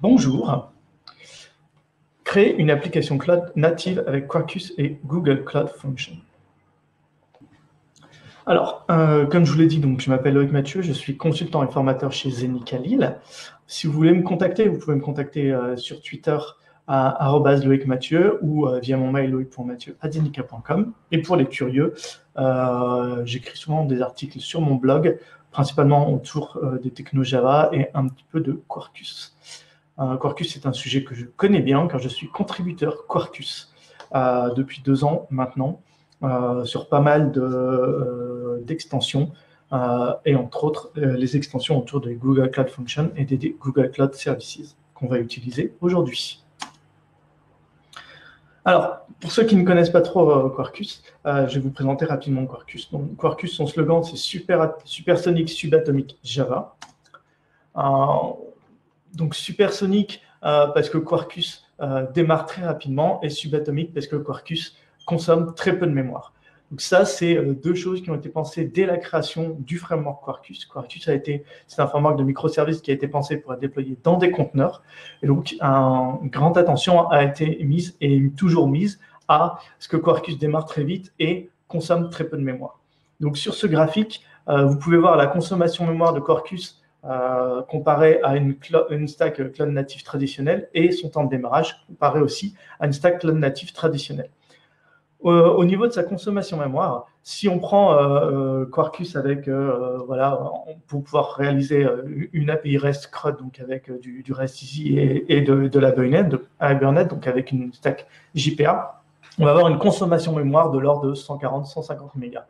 Bonjour. Créer une application cloud native avec Quarkus et Google Cloud Function. Alors, comme je vous l'ai dit, donc, je m'appelle Loïc Mathieu, je suis consultant et formateur chez Zenica Lille. Si vous voulez me contacter, vous pouvez me contacter sur Twitter à @Loïc Mathieu ou via mon mail loic.mathieu@zenica.com. Et pour les curieux, j'écris souvent des articles sur mon blog, principalement autour des technos Java et un petit peu de Quarkus. Quarkus, c'est un sujet que je connais bien car je suis contributeur Quarkus depuis 2 ans maintenant sur pas mal d'extensions et entre autres les extensions autour de Google Cloud Function et des Google Cloud Services qu'on va utiliser aujourd'hui. Alors, pour ceux qui ne connaissent pas trop Quarkus, je vais vous présenter rapidement Quarkus. Donc, Quarkus, son slogan, c'est Supersonic Subatomic Java. Donc Supersonic parce que Quarkus démarre très rapidement et Subatomic parce que Quarkus consomme très peu de mémoire. Donc ça, c'est 2 choses qui ont été pensées dès la création du framework Quarkus. Quarkus c'est un framework de microservices qui a été pensé pour être déployé dans des conteneurs. Et donc, une grande attention a été mise et toujours mise à ce que Quarkus démarre très vite et consomme très peu de mémoire. Donc sur ce graphique, vous pouvez voir la consommation mémoire de Quarkus comparé à une stack cloud native traditionnelle et son temps de démarrage comparé aussi à une stack cloud native traditionnelle. Au niveau de sa consommation mémoire, si on prend Quarkus avec, pour pouvoir réaliser une API REST CRUD, donc avec du REST Easy et de la Hibernate, donc avec une stack JPA, on va avoir une consommation mémoire de l'ordre de 140-150 mégas.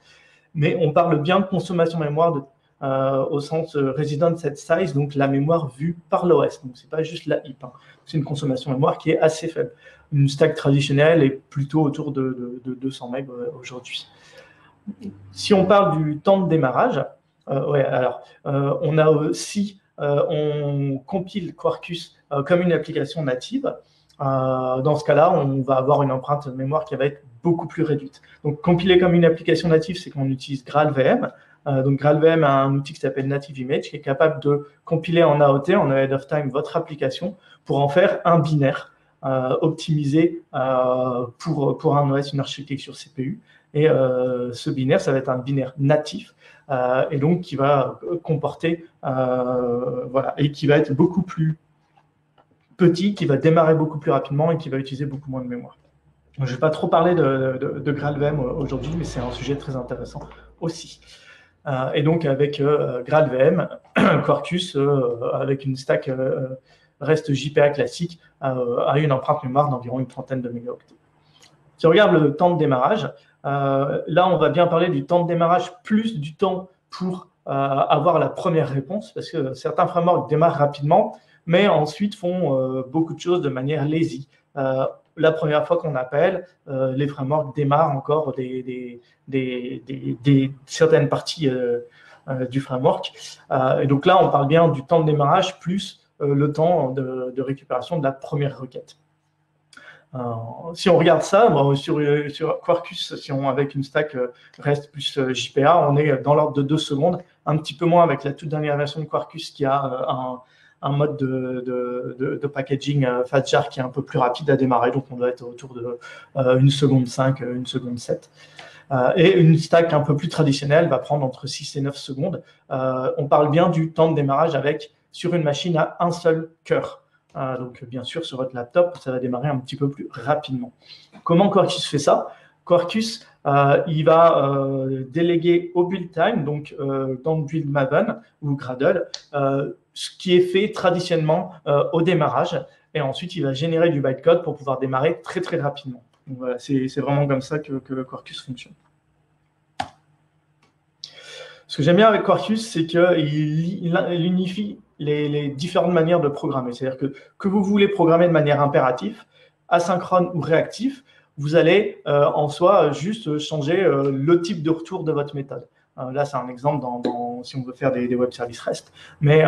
Mais on parle bien de consommation mémoire au sens resident set size, donc la mémoire vue par l'OS. Donc, ce n'est pas juste la heap. C'est une consommation mémoire qui est assez faible. Une stack traditionnelle est plutôt autour de 200 MB aujourd'hui. Si on parle du temps de démarrage, on a aussi, on compile Quarkus comme une application native. Dans ce cas-là, on va avoir une empreinte de mémoire qui va être beaucoup plus réduite. Donc, compiler comme une application native, c'est qu'on utilise GraalVM. Donc, GraalVM a un outil qui s'appelle Native Image qui est capable de compiler en AOT, en ahead of time, votre application pour en faire un binaire optimisé pour un OS, une architecture CPU. Et ce binaire, ça va être un binaire natif et donc qui va comporter, et qui va être beaucoup plus petit, qui va démarrer beaucoup plus rapidement et qui va utiliser beaucoup moins de mémoire. Je ne vais pas trop parler de GraalVM aujourd'hui, mais c'est un sujet très intéressant aussi. Et donc, avec GraalVM, Quarkus, avec une stack REST JPA classique, a une empreinte mémoire d'environ une trentaine de mégaoctets. Si on regarde le temps de démarrage, là, on va bien parler du temps de démarrage plus du temps pour avoir la première réponse, parce que certains frameworks démarrent rapidement, mais ensuite font beaucoup de choses de manière lazy. La première fois qu'on appelle, les frameworks démarrent encore certaines parties du framework. Et donc là, on parle bien du temps de démarrage plus le temps de récupération de la première requête. Si on regarde ça, sur Quarkus, avec une stack REST plus JPA, on est dans l'ordre de 2 secondes, un petit peu moins avec la toute dernière version de Quarkus qui a un mode de packaging FastJar qui est un peu plus rapide à démarrer, donc on doit être autour de 1 seconde 5, 1 seconde 7. Et une stack un peu plus traditionnelle va prendre entre 6 et 9 secondes. On parle bien du temps de démarrage sur une machine à un seul cœur. Donc bien sûr, sur votre laptop, ça va démarrer un petit peu plus rapidement. Comment Quarkus fait ça? Quarkus, il va déléguer au build time, donc dans le build Maven ou Gradle, ce qui est fait traditionnellement au démarrage. Et ensuite, il va générer du bytecode pour pouvoir démarrer très, très rapidement. Donc, voilà, c'est vraiment comme ça que Quarkus fonctionne. Ce que j'aime bien avec Quarkus, c'est qu'il unifie les différentes manières de programmer. C'est-à-dire que vous voulez programmer de manière impérative, asynchrone ou réactif, vous allez en soi juste changer le type de retour de votre méthode. Là, c'est un exemple si on veut faire des web services REST. Mais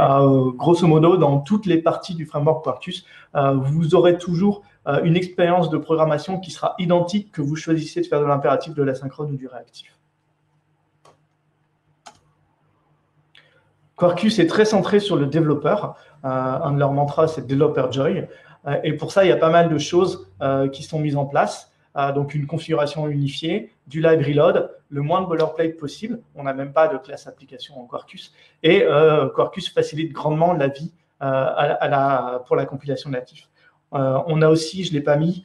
grosso modo, dans toutes les parties du framework Quarkus, vous aurez toujours une expérience de programmation qui sera identique que vous choisissez de faire de l'impératif, de l'asynchrone ou du réactif. Quarkus est très centré sur le développeur. Un de leurs mantras, c'est Developer Joy. Et pour ça, il y a pas mal de choses qui sont mises en place. Donc, une configuration unifiée, du live reload, le moins de boilerplate possible. On n'a même pas de classe application en Quarkus. Et Quarkus facilite grandement la vie pour la compilation native. On a aussi, je ne l'ai pas mis,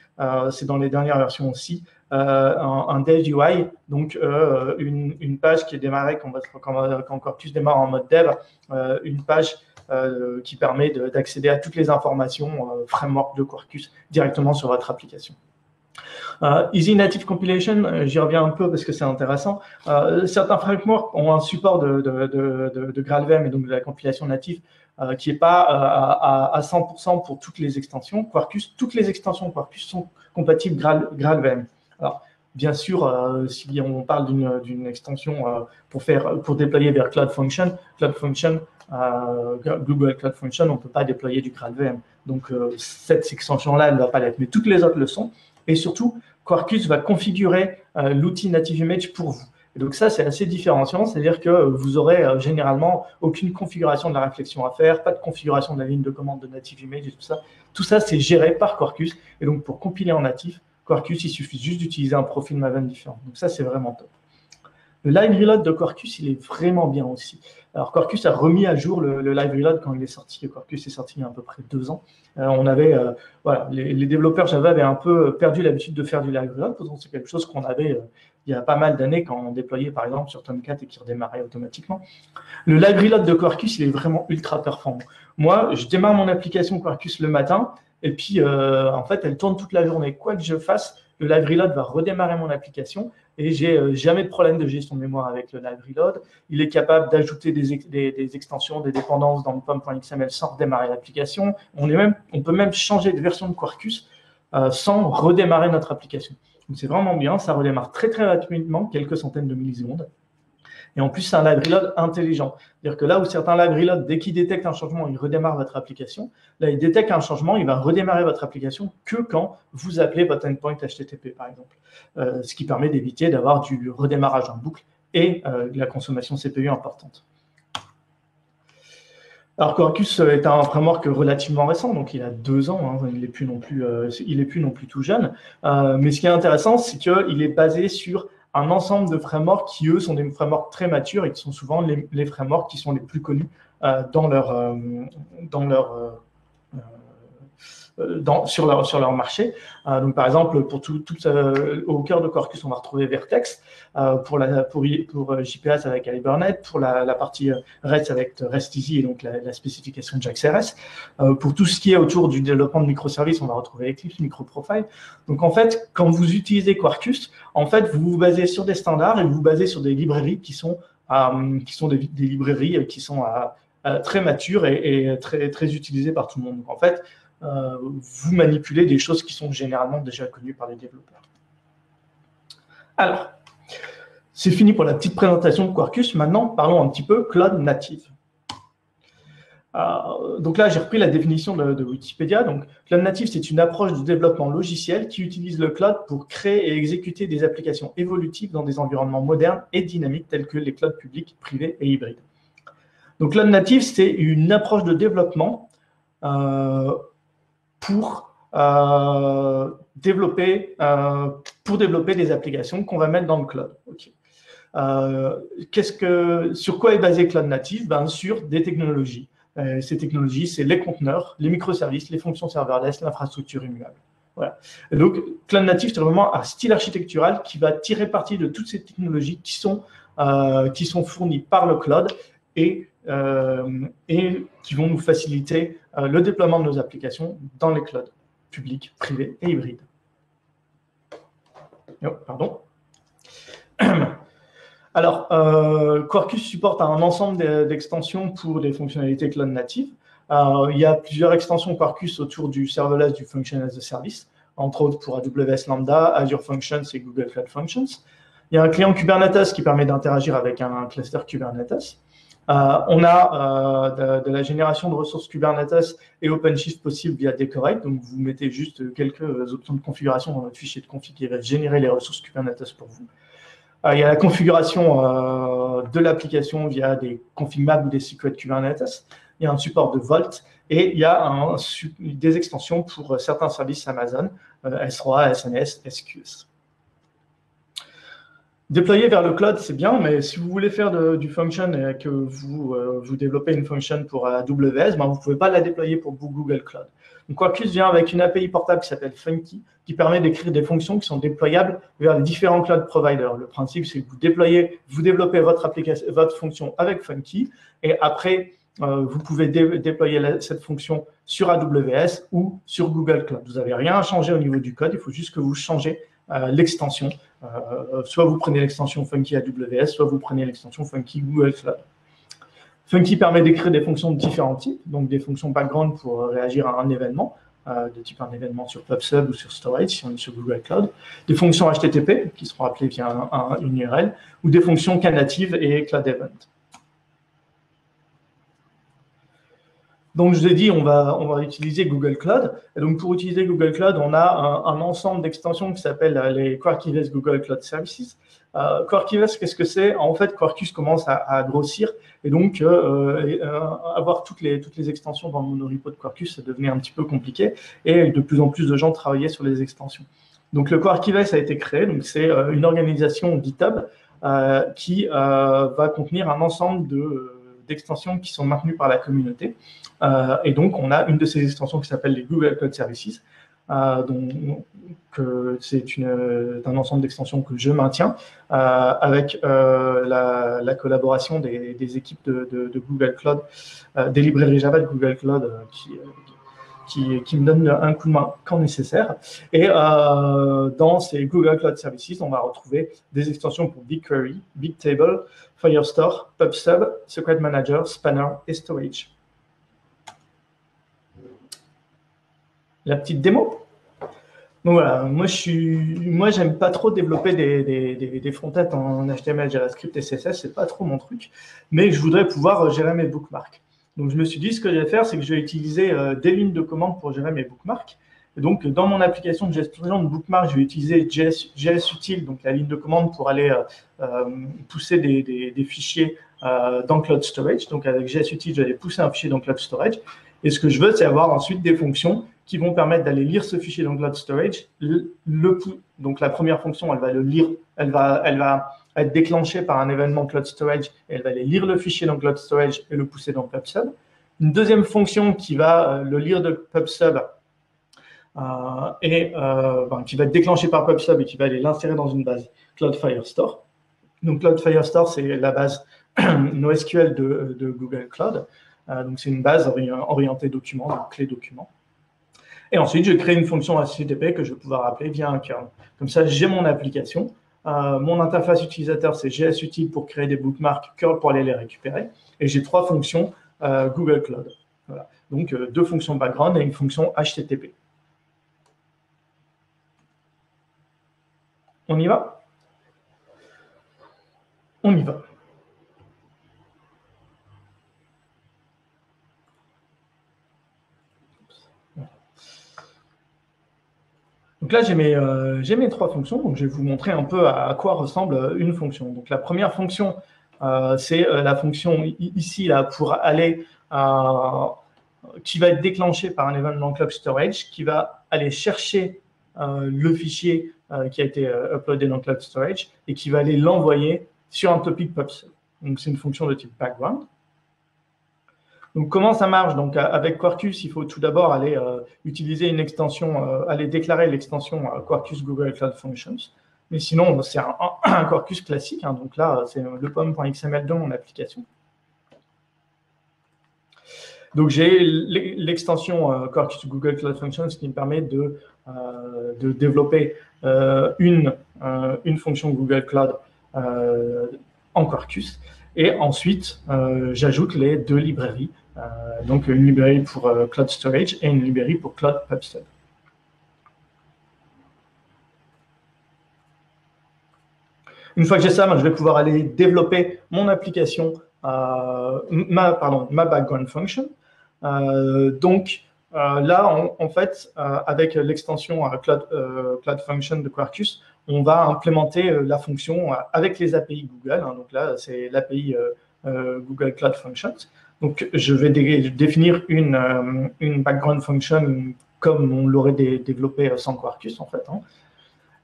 c'est dans les dernières versions aussi, un dev UI, donc une page qui est démarrée quand Quarkus démarre en mode dev, une page qui permet d'accéder à toutes les informations framework de Quarkus directement sur votre application. Easy Native Compilation, j'y reviens un peu parce que c'est intéressant. Certains frameworks ont un support de GraalVM et donc de la compilation native qui n'est pas à 100% pour toutes les extensions Quarkus. Toutes les extensions Quarkus sont compatibles GraalVM. Alors, bien sûr, si on parle d'une extension pour déployer vers Cloud Function, Google Cloud Function, on ne peut pas déployer du GraalVM. Donc, cette extension-là, elle ne va pas l'être, mais toutes les autres le sont. Et surtout, Quarkus va configurer l'outil Native Image pour vous. Et donc ça, c'est assez différenciant, c'est-à-dire que vous aurez généralement aucune configuration de la réflexion à faire, pas de configuration de la ligne de commande de Native Image et tout ça. Tout ça, c'est géré par Quarkus. Et donc, pour compiler en natif, Quarkus, il suffit juste d'utiliser un profil Maven différent. Donc ça, c'est vraiment top. Le live reload de Quarkus, il est vraiment bien aussi. Alors, Quarkus a remis à jour le live reload quand il est sorti. Quarkus est sorti il y a à peu près 2 ans. Voilà, les développeurs Java avaient un peu perdu l'habitude de faire du live reload. C'est quelque chose qu'on avait il y a pas mal d'années quand on déployait, par exemple, sur Tomcat et qui redémarrait automatiquement. Le live reload de Quarkus, il est vraiment ultra performant. Moi, je démarre mon application Quarkus le matin et puis, en fait, elle tourne toute la journée. Quoi que je fasse, le live reload va redémarrer mon application et j'ai jamais de problème de gestion de mémoire avec le live reload. Il est capable d'ajouter des extensions, des dépendances dans le pom.xml sans redémarrer l'application. On peut même changer de version de Quarkus sans redémarrer notre application. Donc, c'est vraiment bien. Ça redémarre très, très rapidement, quelques centaines de millisecondes. Et en plus, c'est un live reload intelligent. C'est-à-dire que là où certains live reload, dès qu'ils détectent un changement, ils redémarrent votre application. Là, il détecte un changement, il va redémarrer votre application que quand vous appelez votre endpoint HTTP, par exemple. Ce qui permet d'éviter d'avoir du redémarrage en boucle et de la consommation CPU importante. Alors, Quarkus est un framework relativement récent, donc il a 2 ans, hein, il n'est plus non plus tout jeune. Mais ce qui est intéressant, c'est qu'il est basé sur un ensemble de frameworks qui, eux, sont des frameworks très matures et qui sont souvent les frameworks qui sont les plus connus sur leur marché. Donc, par exemple, au cœur de Quarkus, on va retrouver Vertex, pour JPA avec Hibernate, pour la partie REST avec REST-Easy et donc la spécification de JAX-RS. Pour tout ce qui est autour du développement de microservices, on va retrouver Eclipse, MicroProfile. Donc, en fait, quand vous utilisez Quarkus, en fait, vous vous basez sur des standards et vous vous basez sur des librairies qui sont des librairies qui sont très matures et très, très utilisées par tout le monde. Donc, en fait, vous manipulez des choses qui sont généralement déjà connues par les développeurs. Alors, c'est fini pour la petite présentation de Quarkus. Maintenant, parlons un petit peu Cloud Native. Donc là, j'ai repris la définition de Wikipédia. Donc, Cloud Native, c'est une approche de développement logiciel qui utilise le cloud pour créer et exécuter des applications évolutives dans des environnements modernes et dynamiques tels que les clouds publics, privés et hybrides. Donc, Cloud Native, c'est une approche de développement pour développer des applications qu'on va mettre dans le cloud. Okay. Sur quoi est basé Cloud Native? Sur des technologies. Ces technologies, c'est les conteneurs, les microservices, les fonctions serverless, l'infrastructure immuable. Voilà. Et donc, Cloud Native, c'est vraiment un style architectural qui va tirer parti de toutes ces technologies qui sont fournies par le cloud et qui vont nous faciliter le déploiement de nos applications dans les clouds publics, privés et hybrides. Oh, pardon. Alors, Quarkus supporte un ensemble d'extensions pour les fonctionnalités cloud natives. Il y a plusieurs extensions Quarkus autour du serverless, du function as a service, entre autres pour AWS Lambda, Azure Functions et Google Cloud Functions. Il y a un client Kubernetes qui permet d'interagir avec un cluster Kubernetes. On a de la génération de ressources Kubernetes et OpenShift possible via Decorate. Donc, vous mettez juste quelques options de configuration dans votre fichier de config qui va générer les ressources Kubernetes pour vous. Il y a la configuration de l'application via des config-map ou des secret Kubernetes. Il y a un support de Vault et il y a des extensions pour certains services Amazon, S3, SNS, SQS. Déployer vers le cloud, c'est bien, mais si vous voulez faire du function et que vous développez une function pour AWS, ben vous ne pouvez pas la déployer pour Google Cloud. Donc Quarkus vient avec une API portable qui s'appelle Funky, qui permet d'écrire des fonctions qui sont déployables vers les différents cloud providers. Le principe, c'est que vous développez votre fonction avec Funky, et après, vous pouvez déployer cette fonction sur AWS ou sur Google Cloud. Vous n'avez rien à changer au niveau du code, il faut juste que vous changez l'extension. Soit vous prenez l'extension Funky AWS, soit vous prenez l'extension Funky Google Cloud. Funky permet d'écrire des fonctions de différents types, donc des fonctions background pour réagir à un événement, de type un événement sur PubSub ou sur Storage, si on est sur Google Cloud, des fonctions HTTP, qui seront appelées via une URL, ou des fonctions Knative et Cloud Event. Donc, je vous ai dit, on va utiliser Google Cloud. Et donc, pour utiliser Google Cloud, on a un ensemble d'extensions qui s'appellent les Quarkus Google Cloud Services. Quarkus, qu'est-ce que c'est? En fait, Quarkus commence à grossir. Et donc, avoir toutes les extensions dans le monorepo de Quarkus, ça devenait un petit peu compliqué. Et de plus en plus de gens travaillaient sur les extensions. Donc, le Quarkus a été créé. Donc, c'est une organisation GitHub qui va contenir un ensemble d'extensions qui sont maintenues par la communauté. Et donc, on a une de ces extensions qui s'appelle les Google Cloud Services. C'est un ensemble d'extensions que je maintiens avec la collaboration des équipes de Google Cloud, des librairies Java de Google Cloud qui me donnent un coup de main quand nécessaire. Et dans ces Google Cloud Services, on va retrouver des extensions pour BigQuery, Bigtable, Firestore, PubSub, Secret Manager, Spanner et Storage. La petite démo. Donc voilà, moi j'aime pas trop développer des front-ends en HTML, JavaScript et CSS, c'est pas trop mon truc, mais je voudrais pouvoir gérer mes bookmarks. Donc je me suis dit, ce que je vais faire, c'est que je vais utiliser des lignes de commande pour gérer mes bookmarks. Et donc dans mon application de gestion de bookmarks, je vais utiliser JSUtil, donc la ligne de commande pour aller pousser des fichiers dans Cloud Storage. Donc avec JSUtil, je vais aller pousser un fichier dans Cloud Storage. Et ce que je veux, c'est avoir ensuite des fonctions qui vont permettre d'aller lire ce fichier dans Cloud Storage. Donc la première fonction, elle va le lire, elle va être déclenchée par un événement Cloud Storage, et elle va aller lire le fichier dans Cloud Storage et le pousser dans PubSub. Une deuxième fonction qui va le lire de PubSub qui va être déclenchée par PubSub et qui va aller l'insérer dans une base Cloud Firestore. Donc Cloud Firestore, c'est la base NoSQL de Google Cloud. Donc c'est une base orientée documents, donc clé documents. Et ensuite, je crée une fonction HTTP que je vais pouvoir appeler via un curl. Comme ça, j'ai mon application. Mon interface utilisateur, c'est JSUtil pour créer des bookmarks, curl pour aller les récupérer. Et j'ai 3 fonctions Google Cloud. Voilà. Donc, 2 fonctions background et une fonction HTTP. On y va? On y va. Donc là, j'ai mes 3 fonctions. Donc, je vais vous montrer un peu à quoi ressemble une fonction. Donc, la première fonction, c'est la fonction ici là, pour aller, qui va être déclenchée par un événement Cloud Storage, qui va aller chercher le fichier qui a été uploadé dans Cloud Storage et qui va aller l'envoyer sur un topic PubSub. Donc, c'est une fonction de type background. Donc, comment ça marche? Donc, avec Quarkus, il faut tout d'abord aller utiliser une extension, aller déclarer l'extension Quarkus Google Cloud Functions. Mais sinon, c'est un Quarkus classique. Hein, donc là, c'est le pom.xml de mon application. Donc, j'ai l'extension Quarkus Google Cloud Functions qui me permet de développer une fonction Google Cloud en Quarkus. Et ensuite, j'ajoute les 2 librairies. Donc, une librairie pour Cloud Storage et une librairie pour Cloud PubSub. Une fois que j'ai ça, je vais pouvoir aller développer mon application, ma background function. Donc, là, en fait, avec l'extension Cloud Function de Quarkus, on va implémenter la fonction avec les API Google. Hein, donc là, c'est l'API Google Cloud Functions. Donc, je vais définir une background function comme on l'aurait développé sans Quarkus, en fait. Hein.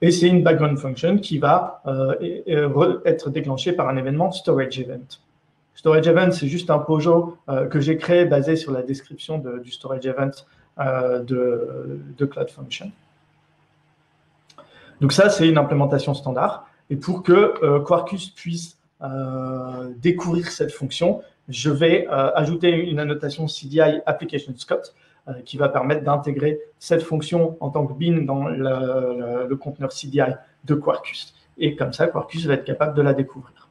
Et c'est une background function qui va être déclenchée par un événement storage event. Storage event, c'est juste un POJO que j'ai créé basé sur la description du storage event de Cloud Function. Donc ça, c'est une implémentation standard. Et pour que Quarkus puisse découvrir cette fonction, je vais ajouter une annotation CDI Application Scope qui va permettre d'intégrer cette fonction en tant que bin dans le conteneur CDI de Quarkus. Et comme ça, Quarkus va être capable de la découvrir.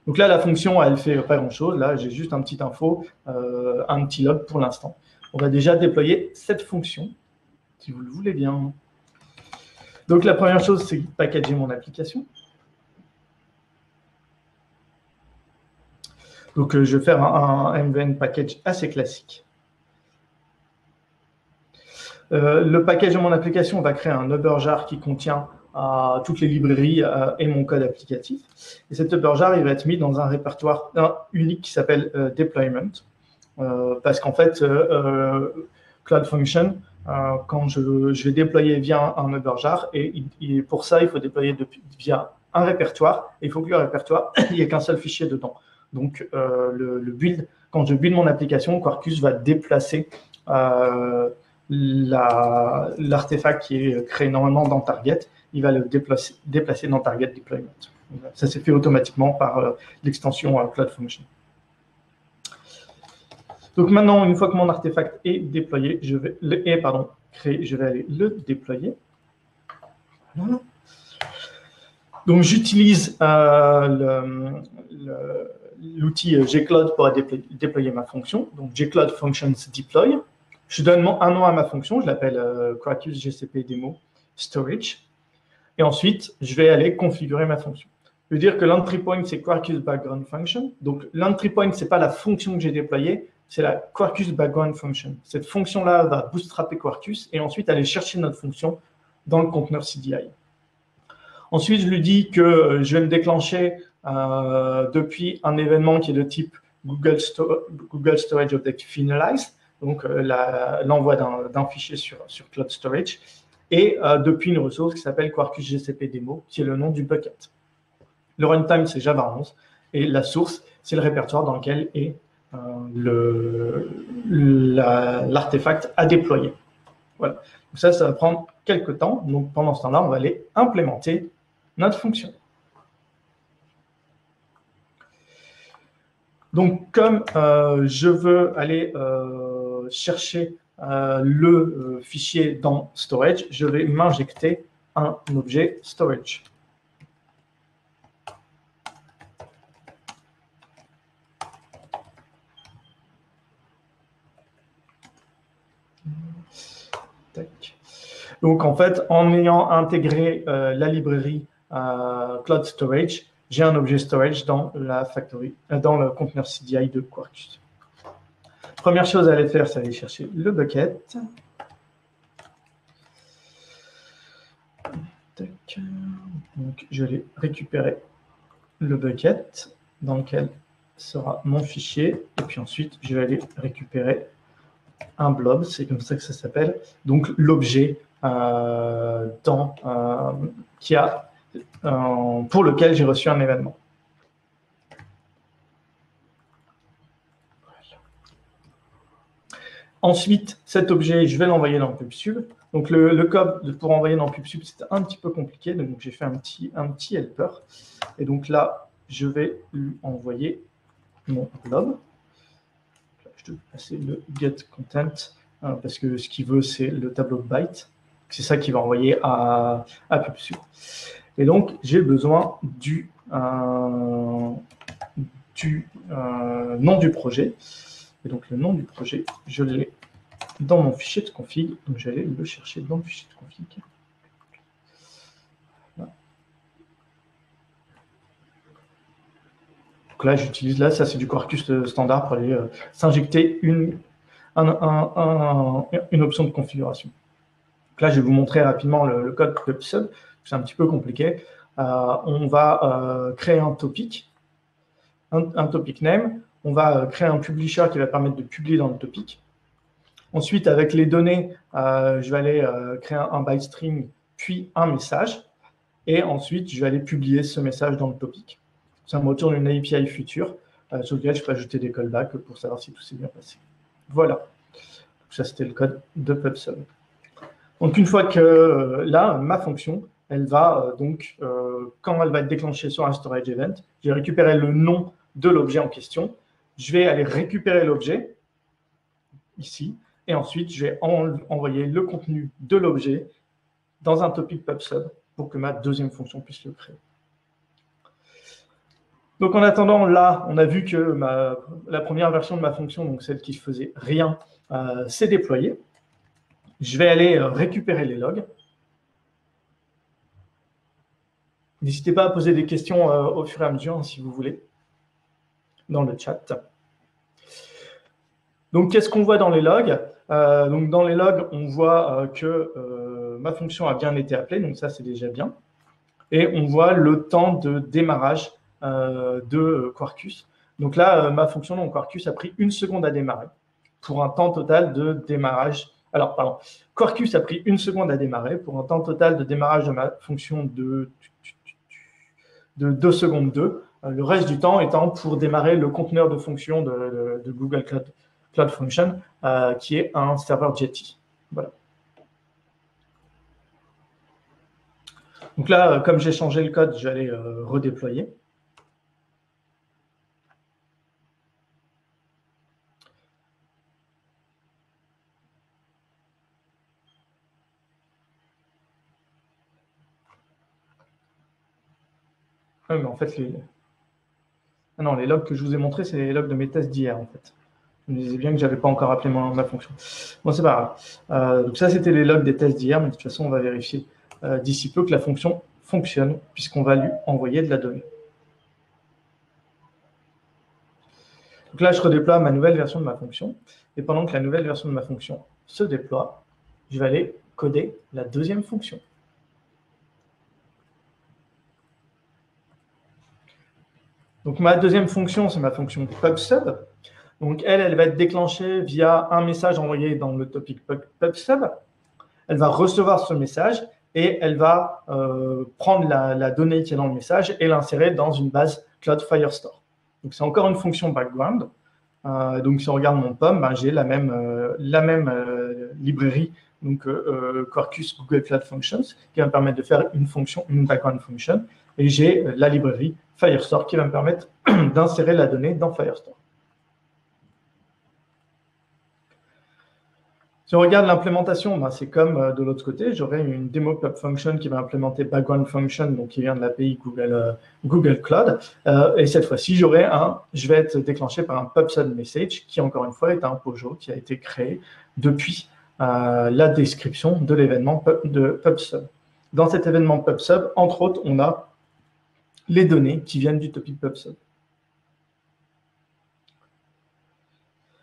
Donc là, la fonction, elle ne fait pas grand-chose. Là, j'ai juste un petit info, un petit log pour l'instant. On va déjà déployer cette fonction, si vous le voulez bien. Donc la première chose, c'est packager mon application. Donc je vais faire un MVN package assez classique. Le package de mon application va créer un Uberjar qui contient toutes les librairies et mon code applicatif. Et cet Uberjar, il va être mis dans un répertoire unique qui s'appelle Deployment. Parce qu'en fait, Cloud Function, quand je vais déployer via un Uberjar, et pour ça, il faut déployer via un répertoire. Et il faut que le répertoire, il n'y ait qu'un seul fichier dedans. Donc, le build, quand je build mon application, Quarkus va déplacer l'artefact qui est créé normalement dans Target. Il va le déplacer dans Target Deployment. Ça s'est fait automatiquement par l'extension Cloud Function. Donc maintenant, une fois que mon artefact est déployé, je vais aller le déployer. Voilà. Donc j'utilise l'outil gcloud pour déployer ma fonction. Donc gcloud functions deploy. Je donne un nom à ma fonction, je l'appelle Quarkus GCP Demo Storage. Et ensuite, je vais aller configurer ma fonction. Je veux dire que l'entry point, c'est Quarkus Background Function. Donc l'entry point, ce n'est pas la fonction que j'ai déployée, c'est la Quarkus Background Function. Cette fonction-là va bootstrapper Quarkus et ensuite aller chercher notre fonction dans le conteneur CDI. Ensuite, je lui dis que je vais me déclencher depuis un événement qui est de type Google Storage Object Finalized, donc l'envoi d'un fichier sur Cloud Storage, et depuis une ressource qui s'appelle Quarkus GCP Demo, qui est le nom du bucket. Le runtime, c'est Java 11, et la source, c'est le répertoire dans lequel est l'artefact à déployer. Voilà. Donc ça va prendre quelques temps. Donc pendant ce temps-là, on va aller implémenter notre fonction. Donc comme je veux aller chercher le fichier dans storage, je vais m'injecter un objet storage. Donc, en fait, en ayant intégré la librairie Cloud Storage, j'ai un objet storage dans la factory, dans le conteneur CDI de Quarkus. Première chose à aller faire, c'est aller chercher le bucket. Donc, je vais récupérer le bucket dans lequel sera mon fichier. Et puis ensuite, je vais aller récupérer un blob, c'est comme ça que ça s'appelle. Donc, l'objet pour lequel j'ai reçu un événement. Voilà. Ensuite, cet objet, je vais l'envoyer dans PubSub. Donc, le code pour envoyer dans PubSub, c'est un petit peu compliqué. Donc, j'ai fait un petit helper. Et donc là, je vais lui envoyer mon blob. Je vais passer le get content parce que ce qu'il veut, c'est le tableau de byte. C'est ça qu'il va envoyer à PubSub. Et donc, j'ai besoin du nom du projet. Et donc, le nom du projet, je l'ai dans mon fichier de config. Donc, j'allais le chercher dans le fichier de config. Voilà. Donc là, j'utilise ça c'est du Quarkus standard pour aller s'injecter une option de configuration. Donc là, je vais vous montrer rapidement le code PubSub. C'est un petit peu compliqué. On va créer un topic, un topic name. On va créer un publisher qui va permettre de publier dans le topic. Ensuite, avec les données, je vais aller créer un byte string, puis un message. Et ensuite, je vais aller publier ce message dans le topic. Ça me retourne une API future sur laquelle je peux ajouter des callbacks pour savoir si tout s'est bien passé. Voilà. Donc, ça, c'était le code de PubSub. Donc, une fois que là, ma fonction, elle va donc, quand elle va être déclenchée sur un storage event, je vais récupérer le nom de l'objet en question. Je vais aller récupérer l'objet, ici, et ensuite, je vais envoyer le contenu de l'objet dans un topic PubSub pour que ma deuxième fonction puisse le créer. Donc, en attendant, là, on a vu que la première version de ma fonction, donc celle qui ne faisait rien, s'est déployée. Je vais aller récupérer les logs. N'hésitez pas à poser des questions au fur et à mesure, si vous voulez, dans le chat. Donc, qu'est-ce qu'on voit dans les logs? Donc, dans les logs, on voit que ma fonction a bien été appelée, donc ça, c'est déjà bien. Et on voit le temps de démarrage de Quarkus. Donc là, ma fonction dans Quarkus a pris 1 seconde à démarrer pour un temps total de démarrage. Alors, pardon, Quarkus a pris 1 seconde à démarrer pour un temps total de démarrage de ma fonction de 2 secondes 2. Le reste du temps étant pour démarrer le conteneur de fonction de Google Cloud Function, qui est un serveur Jetty. Voilà. Donc là, comme j'ai changé le code, je vais aller redéployer. Ah, mais en fait, les logs que je vous ai montrés, c'est les logs de mes tests d'hier, en fait. Je me disais bien que je n'avais pas encore appelé ma fonction. Bon, c'est pas grave. Donc ça, c'était les logs des tests d'hier, mais de toute façon, on va vérifier d'ici peu que la fonction fonctionne, puisqu'on va lui envoyer de la donnée. Donc là, je redéploie ma nouvelle version de ma fonction. Et pendant que la nouvelle version de ma fonction se déploie, je vais aller coder la deuxième fonction. Donc ma deuxième fonction, c'est ma fonction PubSub. Donc elle va être déclenchée via un message envoyé dans le topic PubSub. Elle va recevoir ce message et elle va prendre la donnée qui est dans le message et l'insérer dans une base Cloud Firestore. Donc c'est encore une fonction background. Donc si on regarde mon POM, ben, j'ai la même librairie, donc Quarkus Google Cloud Functions, qui va me permettre de faire une background function. Et j'ai la librairie Firestore qui va me permettre d'insérer la donnée dans Firestore. Si on regarde l'implémentation, ben c'est comme de l'autre côté, j'aurai une demo pub function qui va implémenter background function, donc qui vient de l'API Google Cloud. Et cette fois-ci, je vais être déclenché par un PubSub message qui, encore une fois, est un POJO qui a été créé depuis la description de l'événement de PubSub. Dans cet événement PubSub, entre autres, on a les données qui viennent du topic PubSub.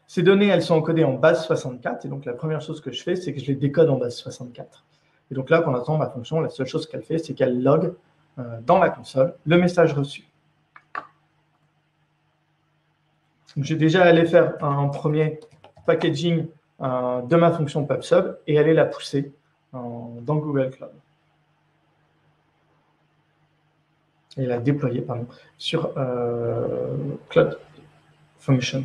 Ces données, elles sont encodées en base 64. Et donc, la première chose que je fais, c'est que je les décode en base 64. Et donc là, pour l'instant, ma fonction, la seule chose qu'elle fait, c'est qu'elle log dans la console le message reçu. J'ai déjà allé faire un premier packaging de ma fonction PubSub et aller la pousser dans Google Cloud. Et la déployer, pardon, sur Cloud Function.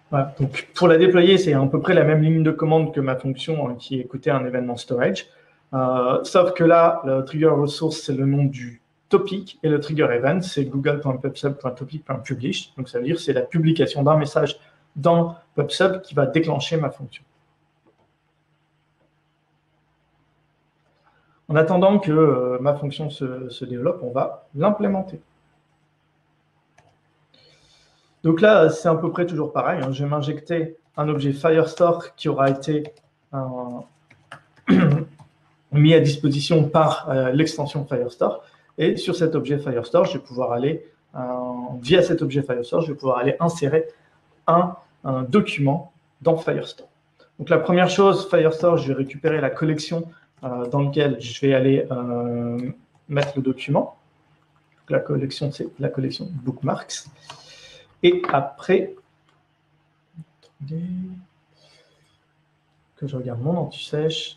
Voilà. Donc, pour la déployer, c'est à peu près la même ligne de commande que ma fonction qui écoutait un événement storage. Sauf que là, le trigger resource, c'est le nom du topic et le trigger event, c'est google.pubsub.topic.publish. Donc, ça veut dire que c'est la publication d'un message dans PubSub qui va déclencher ma fonction. En attendant que ma fonction se développe, on va l'implémenter. Donc là, c'est à peu près toujours pareil. Je vais m'injecter un objet Firestore qui aura été mis à disposition par l'extension Firestore. Et sur cet objet Firestore, je vais pouvoir aller, via cet objet Firestore, je vais pouvoir aller insérer un document dans Firestore. Donc la première chose, Firestore, je vais récupérer la collection dans laquelle je vais aller mettre le document. Donc, la collection, c'est la collection Bookmarks. Et après, que je regarde mon anti-sèche.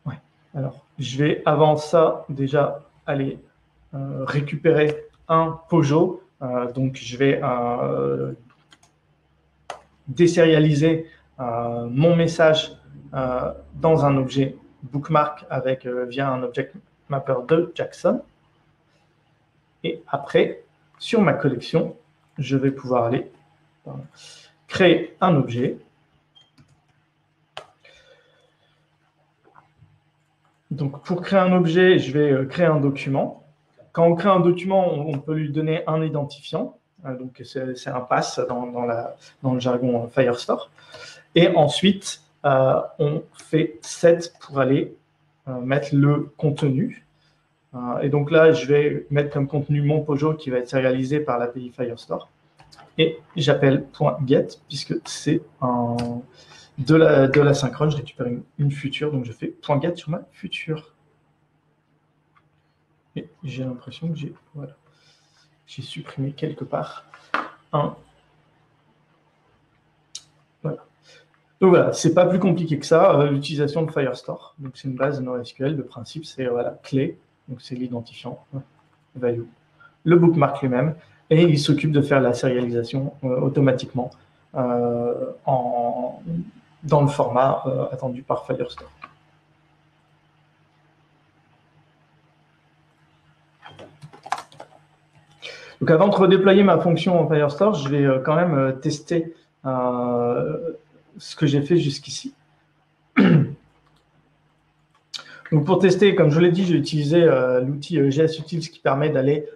Ouais. Alors, je vais avant ça déjà aller récupérer un Pojo. Donc, je vais désérialiser mon message dans un objet bookmark avec, via un object mapper de Jackson. Et après, sur ma collection, je vais pouvoir aller créer un objet. Donc, pour créer un objet, je vais créer un document. Quand on crée un document, on peut lui donner un identifiant. Donc, c'est un pass dans le jargon Firestore. Et ensuite, on fait set pour aller mettre le contenu. Et donc là, je vais mettre comme contenu mon Pojo qui va être sérialisé par l'API Firestore. Et j'appelle .get puisque c'est de la synchrone. Je récupère une future, donc je fais .get sur ma future. Et j'ai l'impression que j'ai supprimé quelque part un. Voilà. Donc voilà, c'est pas plus compliqué que ça, l'utilisation de Firestore. Donc c'est une base NoSQL. Le principe, c'est clé, donc c'est l'identifiant, value, le bookmark lui-même, et il s'occupe de faire la sérialisation automatiquement dans le format attendu par Firestore. Donc avant de redéployer ma fonction en Firestore, je vais quand même tester ce que j'ai fait jusqu'ici. Donc pour tester, comme je l'ai dit, j'ai utilisé l'outil GSUtils qui permet d'aller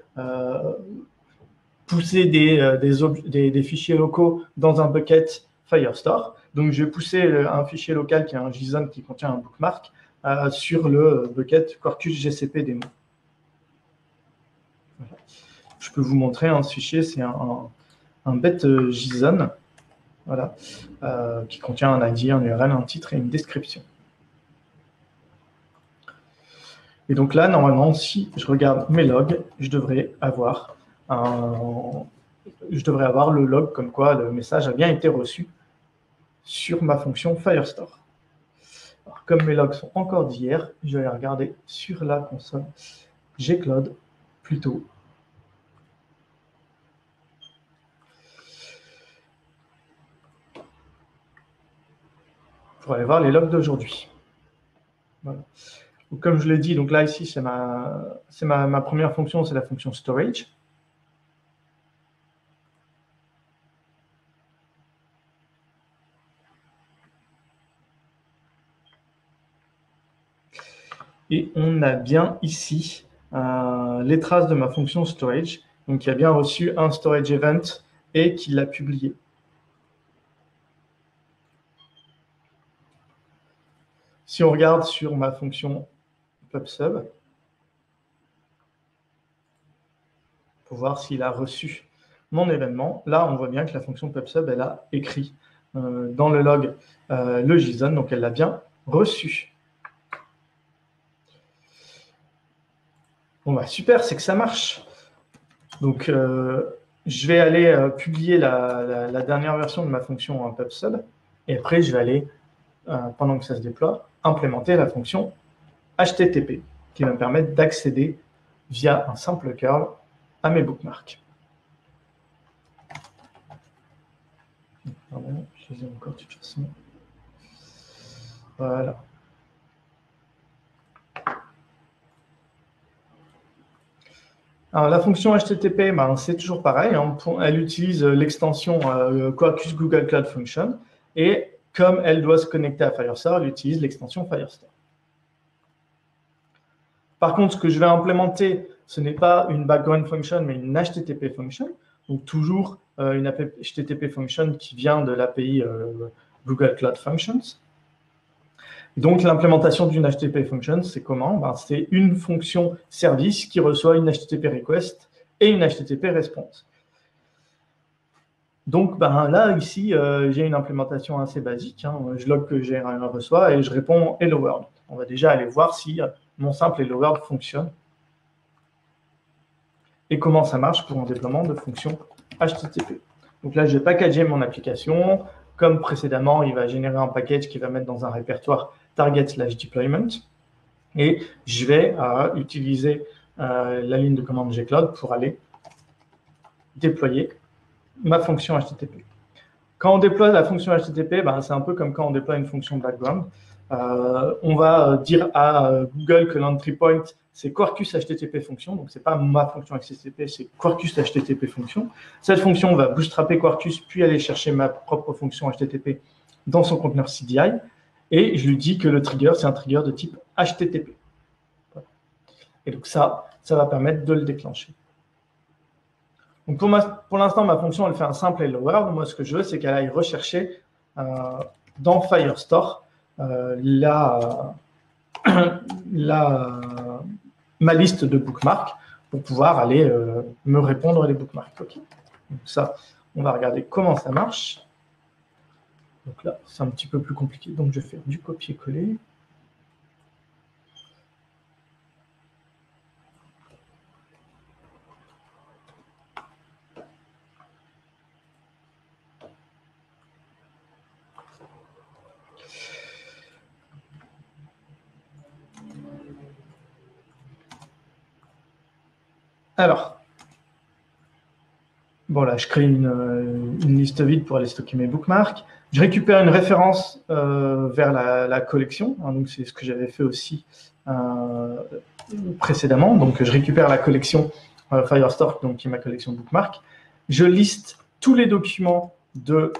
pousser des fichiers locaux dans un bucket Firestore. Donc je vais pousser un fichier local qui est un JSON qui contient un bookmark sur le bucket Quarkus GCP démo. Voilà. Je peux vous montrer ce fichier, c'est un bête JSON, voilà, qui contient un ID, un URL, un titre et une description. Et donc là, normalement, si je regarde mes logs, je devrais avoir le log comme quoi le message a bien été reçu sur ma fonction Firestore. Alors, comme mes logs sont encore d'hier, je vais regarder sur la console gcloud plutôt. Pour aller voir les logs d'aujourd'hui. Voilà. Donc, comme je l'ai dit, donc là ici c'est ma première fonction, c'est la fonction storage. Et on a bien ici les traces de ma fonction storage, donc qui a bien reçu un storage event et qui l'a publié. Si on regarde sur ma fonction PubSub, pour voir s'il a reçu mon événement, là on voit bien que la fonction PubSub, elle a écrit dans le log le JSON, donc elle l'a bien reçu. Bon bah super, c'est que ça marche. Donc je vais aller publier la dernière version de ma fonction PubSub, et après je vais aller, pendant que ça se déploie, implémenter la fonction HTTP, qui va me permettre d'accéder via un simple curl à mes bookmarks. Pardon, je les ai encore de toute façon. Voilà. Alors, la fonction HTTP, c'est toujours pareil. Elle utilise l'extension Quarkus Google Cloud Function. Et comme elle doit se connecter à Firestore, elle utilise l'extension Firestore. Par contre, ce que je vais implémenter, ce n'est pas une background function, mais une HTTP function. Donc, toujours une HTTP function qui vient de l'API Google Cloud Functions. Donc, l'implémentation d'une HTTP function, c'est comment? Ben, c'est une fonction service qui reçoit une HTTP request et une HTTP response. Donc, ben, là, ici, j'ai une implémentation assez basique. Hein. Je log que j'ai un reçoit et je réponds Hello World. On va déjà aller voir si mon simple Hello World fonctionne et comment ça marche pour un déploiement de fonction HTTP. Donc là, j'ai packagé mon application. Comme précédemment, il va générer un package qui va mettre dans un répertoire target/deployment. Et je vais utiliser la ligne de commande gcloud pour aller déployer ma fonction HTTP. Quand on déploie la fonction HTTP, ben, c'est un peu comme quand on déploie une fonction background. On va dire à Google que l'entry point, c'est Quarkus HTTP fonction. Donc, ce n'est pas ma fonction HTTP, c'est Quarkus HTTP fonction. Cette fonction va bootstrapper Quarkus, puis aller chercher ma propre fonction HTTP dans son conteneur CDI. Et je lui dis que le trigger, c'est un trigger de type HTTP. Et donc, ça va permettre de le déclencher. Donc pour l'instant, ma fonction, elle fait un simple hello world. Moi, ce que je veux, c'est qu'elle aille rechercher dans Firestore ma liste de bookmarks pour pouvoir aller me répondre les bookmarks. Okay. Donc ça, on va regarder comment ça marche. Donc là, c'est un petit peu plus compliqué. Donc je vais faire du copier-coller. Alors, bon là, je crée une liste vide pour aller stocker mes bookmarks. Je récupère une référence vers la collection. Hein, donc, c'est ce que j'avais fait aussi précédemment. Donc, je récupère la collection Firestore, donc qui est ma collection bookmark. Je liste tous les documents de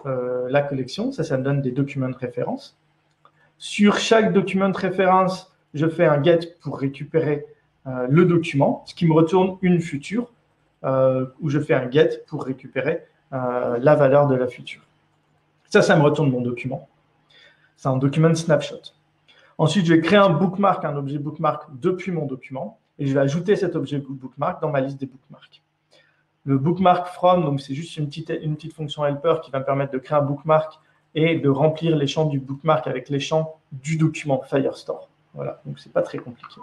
la collection. Ça me donne des documents de référence. Sur chaque document de référence, je fais un get pour récupérer le document, ce qui me retourne une future, où je fais un get pour récupérer la valeur de la future. Ça me retourne mon document. C'est un document snapshot. Ensuite, je vais créer un bookmark, un objet bookmark depuis mon document, et je vais ajouter cet objet bookmark dans ma liste des bookmarks. Le bookmark from, donc c'est juste une petite fonction helper qui va me permettre de créer un bookmark et de remplir les champs du bookmark avec les champs du document Firestore. Voilà, donc c'est pas très compliqué.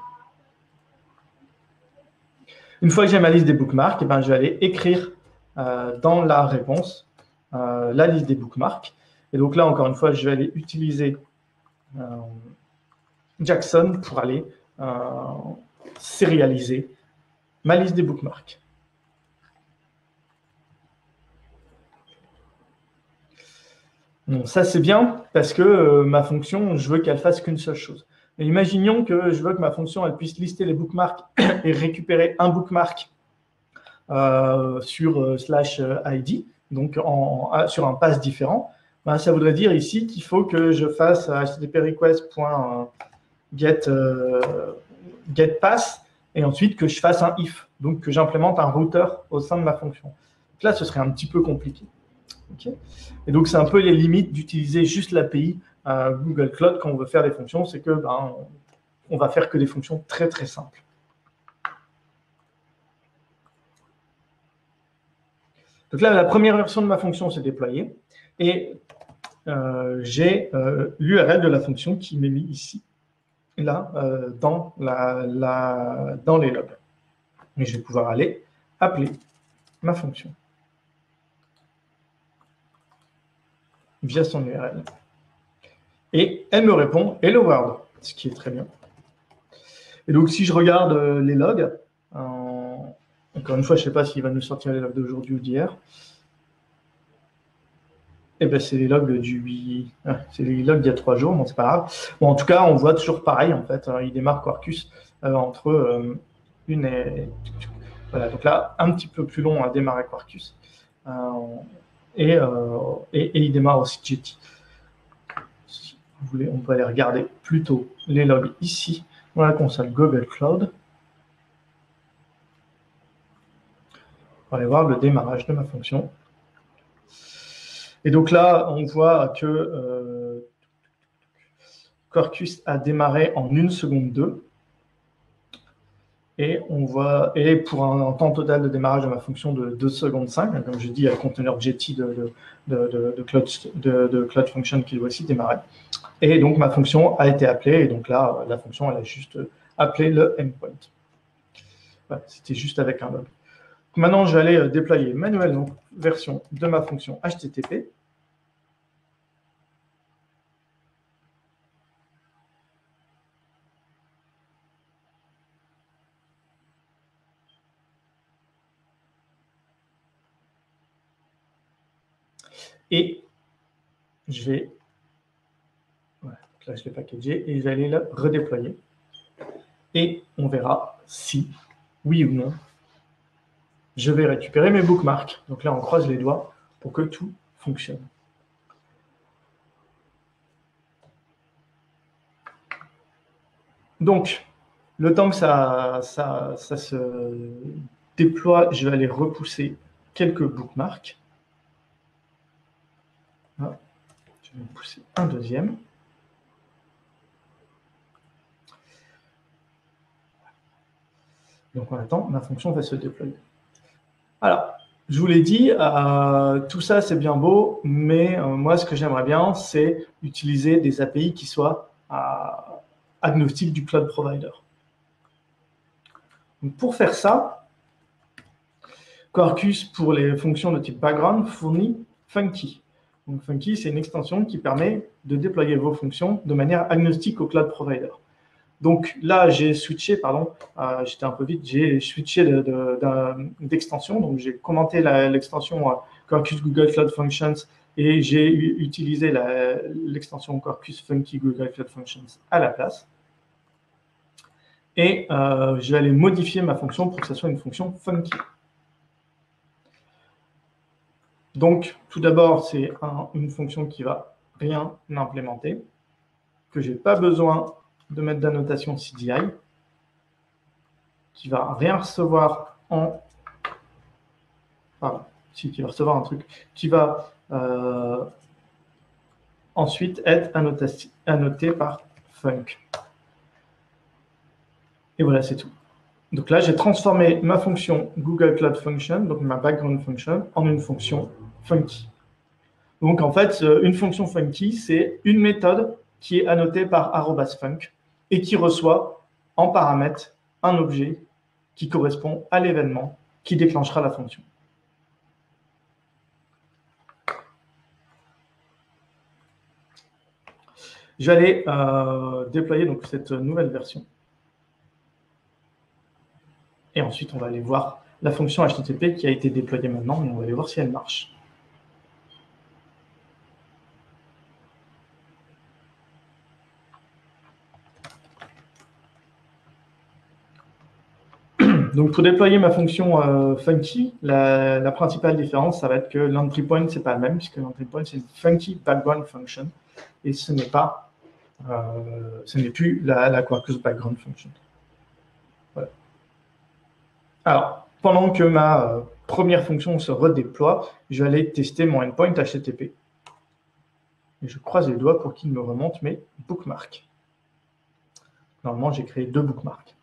Une fois que j'ai ma liste des bookmarks, eh ben, je vais aller écrire dans la réponse la liste des bookmarks. Et donc là, encore une fois, je vais aller utiliser Jackson pour aller sérialiser ma liste des bookmarks. Donc ça, c'est bien parce que ma fonction, je veux qu'elle fasse qu'une seule chose. Mais imaginons que je veux que ma fonction, elle puisse lister les bookmarks et récupérer un bookmark sur /id, donc sur un pass différent. Ben, ça voudrait dire ici qu'il faut que je fasse http request.getPass et ensuite que je fasse un if, donc que j'implémente un routeur au sein de ma fonction. Donc là, ce serait un petit peu compliqué. Okay. Et donc, c'est un peu les limites d'utiliser juste l'API Google Cloud quand on veut faire des fonctions, c'est que on va faire que des fonctions très, très simples. Donc là, la première version de ma fonction s'est déployée et j'ai l'URL de la fonction qui m'est mis ici, là, dans les logs. Et je vais pouvoir aller appeler ma fonction via son URL. Et elle me répond « Hello World », ce qui est très bien. Et donc, si je regarde les logs, encore une fois, je ne sais pas s'il va nous sortir les logs d'aujourd'hui ou d'hier. Eh bien, c'est les logs c'est les logs d'il y a 3 jours, bon, c'est pas grave. Bon, en tout cas, on voit toujours pareil, en fait. Il démarre Quarkus entre une et... Voilà, donc là, un petit peu plus long à démarrer Quarkus. Et il démarre aussi Jetty. Si vous voulez, on peut aller regarder plutôt les logs ici, dans la console Google Cloud. On va aller voir le démarrage de ma fonction. Et donc là, on voit que Quarkus a démarré en 1 seconde 2. Et pour un temps total de démarrage de ma fonction de 2 secondes 5, comme je dis, il y a le conteneur Jetty de Cloud Function qui doit aussi démarrer. Et donc ma fonction a été appelée, et donc là, la fonction, elle a juste appelé le endpoint. Voilà, c'était juste avec un log. Maintenant, je vais aller déployer manuellement version de ma fonction HTTP. Et je vais, voilà, là je l'ai packagé, et je vais aller le redéployer. Et on verra si, oui ou non, je vais récupérer mes bookmarks. Donc là, on croise les doigts pour que tout fonctionne. Donc, le temps que ça se déploie, je vais aller repousser quelques bookmarks. Là, je vais pousser un deuxième. Donc, on attend, ma fonction va se déployer. Alors, je vous l'ai dit, tout ça, c'est bien beau, mais moi, ce que j'aimerais bien, c'est utiliser des API qui soient agnostiques du cloud provider. Donc, pour faire ça, Quarkus, pour les fonctions de type background, fournit Funky. Donc, Funky, c'est une extension qui permet de déployer vos fonctions de manière agnostique au cloud provider. Donc là, j'ai switché, pardon, j'étais un peu vite, j'ai switché d'extension. Donc j'ai commenté l'extension Quarkus Google Cloud Functions et j'ai utilisé l'extension Quarkus Funky Google Cloud Functions à la place. Et je vais aller modifier ma fonction pour que ce soit une fonction Funky. Donc, tout d'abord, c'est une fonction qui ne va rien implémenter, que je n'ai pas besoin de mettre d'annotation CDI, qui va rien recevoir en... Pardon, si, qui va recevoir un truc, qui va ensuite être annoté par func. Et voilà, c'est tout. Donc là, j'ai transformé ma fonction Google Cloud Function, donc ma background function, en une fonction funky. Donc en fait, une fonction funky, c'est une méthode qui est annotée par @func et qui reçoit en paramètre un objet qui correspond à l'événement qui déclenchera la fonction. Je vais aller déployer donc cette nouvelle version. Et ensuite, on va aller voir la fonction HTTP qui a été déployée maintenant, et on va aller voir si elle marche. Donc, pour déployer ma fonction funky, la principale différence, ça va être que l'entry point, ce n'est pas le même, puisque l'entry point, c'est une funky background function, et ce n'est pas, ce n'est plus la Quarkus background function. Voilà. Alors, pendant que ma première fonction se redéploie, je vais aller tester mon endpoint HTTP. Et je croise les doigts pour qu'il me remonte mes bookmarks. Normalement, j'ai créé 2 bookmarks.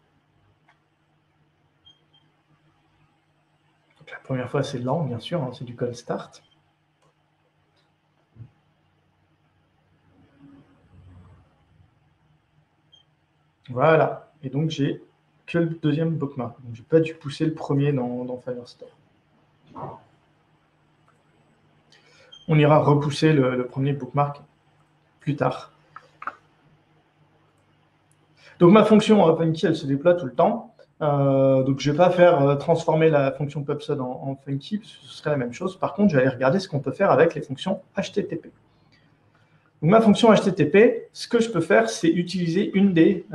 Donc, la première fois, c'est lent, bien sûr, hein, c'est du call start. Voilà. Et donc, j'ai que le deuxième bookmark. Donc, je n'ai pas dû pousser le premier dans Firestore. On ira repousser le premier bookmark plus tard. Donc, ma fonction funky, elle se déploie tout le temps. Donc, je ne vais pas faire transformer la fonction pubsub en funky, parce que ce serait la même chose. Par contre, je vais aller regarder ce qu'on peut faire avec les fonctions HTTP. Donc, ma fonction HTTP, ce que je peux faire, c'est utiliser une des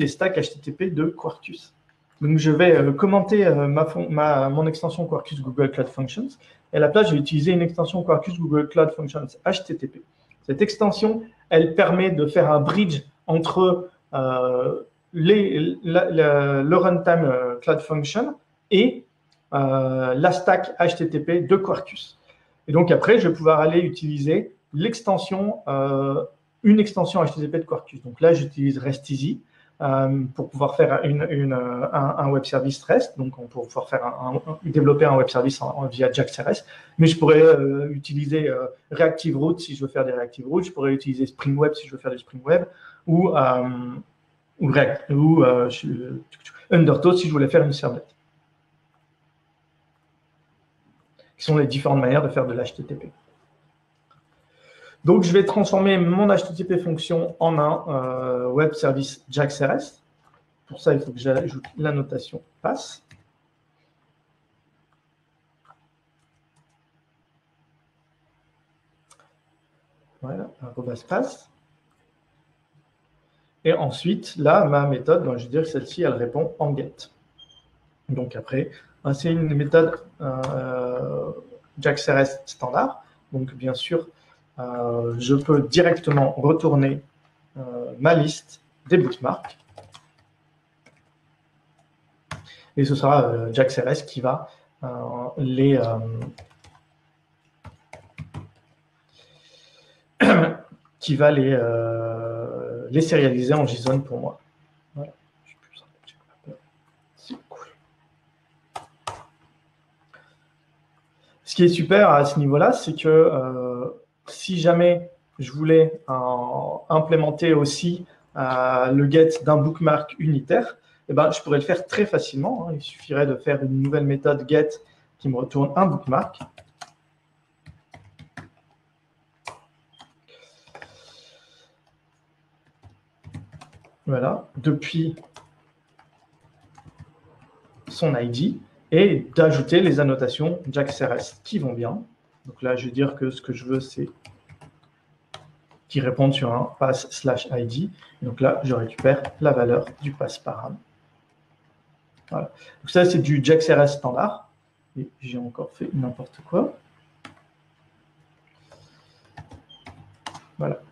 stacks HTTP de Quarkus. Donc, je vais commenter mon extension Quarkus Google Cloud Functions. Et à la place, je vais utiliser une extension Quarkus Google Cloud Functions HTTP. Cette extension, elle permet de faire un bridge entre le runtime Cloud Function et la stack HTTP de Quarkus. Et donc, après, je vais pouvoir aller utiliser l'extension une extension HTTP de Quarkus. Donc là, j'utilise REST-Easy pour pouvoir faire un web service REST, donc on peut pouvoir faire développer un web service via JAX-RS, mais je pourrais utiliser Reactive Route si je veux faire des Reactive Routes, je pourrais utiliser Spring Web si je veux faire du Spring Web, ou Undertow si je voulais faire une servlet. Qui sont les différentes manières de faire de l'HTTP. Donc, je vais transformer mon HTTP fonction en un web service JAX-RS. Pour ça, il faut que j'ajoute la notation pass. Voilà, @pass. Et ensuite, là, ma méthode, je veux dire que celle-ci, elle répond en get. Donc après, c'est une méthode JAX-RS standard. Donc, bien sûr, je peux directement retourner ma liste des bookmarks. Et ce sera JAX-RS qui va les sérialiser en JSON pour moi. Voilà. C'est cool. Ce qui est super à ce niveau-là, c'est que si jamais je voulais implémenter aussi le get d'un bookmark unitaire, je pourrais le faire très facilement. Il suffirait de faire une nouvelle méthode get qui me retourne un bookmark. Voilà, depuis son ID et d'ajouter les annotations JAX-RS qui vont bien. Donc là, je vais dire que ce que je veux, c'est qu'ils répondent sur un pass/ID. Donc là, je récupère la valeur du pass param. Voilà. Donc ça, c'est du JAX-RS standard. Et j'ai encore fait n'importe quoi. Voilà.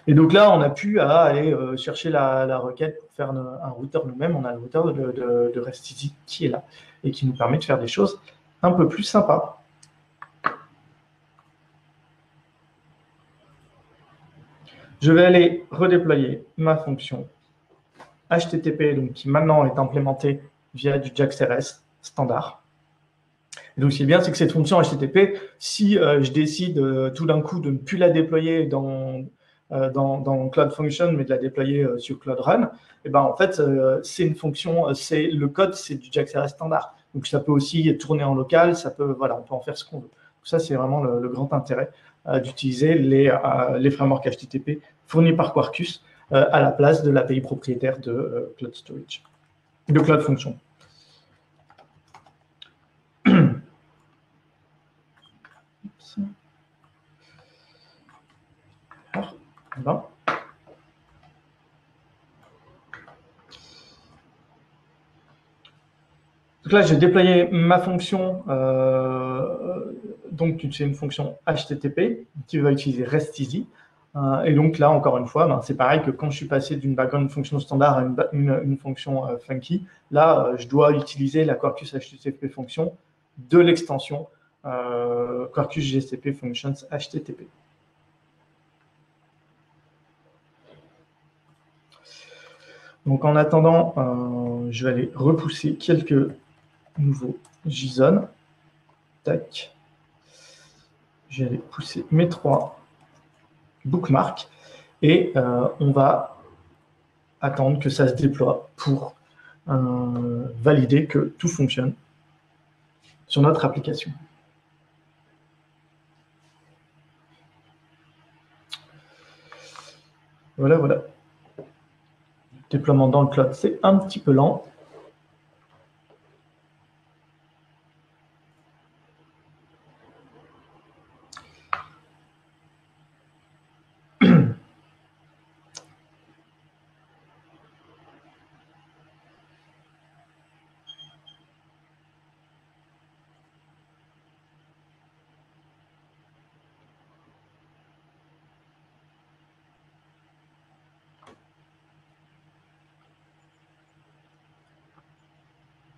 Et donc là, on n'a plus à aller chercher la requête pour faire un routeur nous-mêmes. On a le routeur de REST-Easy qui est là et qui nous permet de faire des choses un peu plus sympas. Je vais aller redéployer ma fonction HTTP, donc, qui maintenant est implémentée via du JAX-RS standard. Et donc, ce qui est bien, c'est que cette fonction HTTP, si je décide tout d'un coup de ne plus la déployer dans Cloud Function, mais de la déployer sur Cloud Run, en fait, c'est une fonction, le code, c'est du JAX-RS standard. Donc, ça peut aussi tourner en local, ça peut, voilà, on peut en faire ce qu'on veut. Donc, ça, c'est vraiment le grand intérêt d'utiliser les frameworks HTTP fournis par Quarkus à la place de l'API propriétaire de Cloud Storage, de Cloud Function. Bon. Donc là, j'ai déployé ma fonction. Donc, c'est une fonction HTTP qui va utiliser REST-Easy. Et donc là, encore une fois, c'est pareil que quand je suis passé d'une background function standard à une fonction funky. Là, je dois utiliser la Quarkus HTTP function de l'extension Quarkus GCP Functions HTTP. Donc, en attendant, je vais aller repousser quelques nouveaux JSON. Tac. Je vais aller pousser mes 3 bookmarks et on va attendre que ça se déploie pour valider que tout fonctionne sur notre application. Voilà, voilà. Le déploiement dans le cloud, c'est un petit peu lent.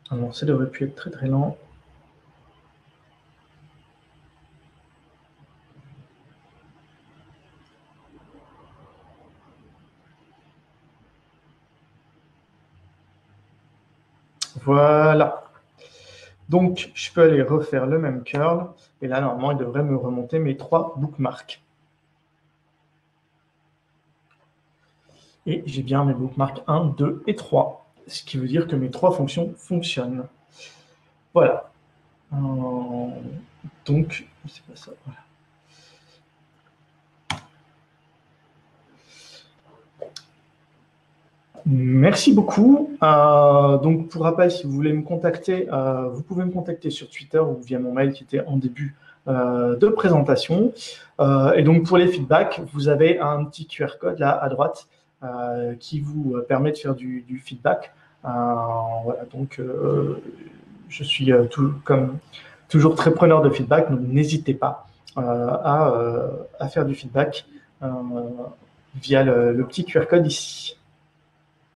Alors, ça devrait plus être très très lent. Donc, je peux aller refaire le même curl. Et là, normalement, il devrait me remonter mes 3 bookmarks. Et j'ai bien mes bookmarks 1, 2 et 3. Ce qui veut dire que mes 3 fonctions fonctionnent. Voilà. Donc, c'est pas ça. Voilà. Merci beaucoup. Donc, pour rappel, si vous voulez me contacter, vous pouvez me contacter sur Twitter ou via mon mail qui était en début de présentation. Et donc, pour les feedbacks, vous avez un petit QR code là à droite qui vous permet de faire du feedback. Voilà, donc, je suis comme toujours très preneur de feedback, donc n'hésitez pas à faire du feedback via le petit QR code ici.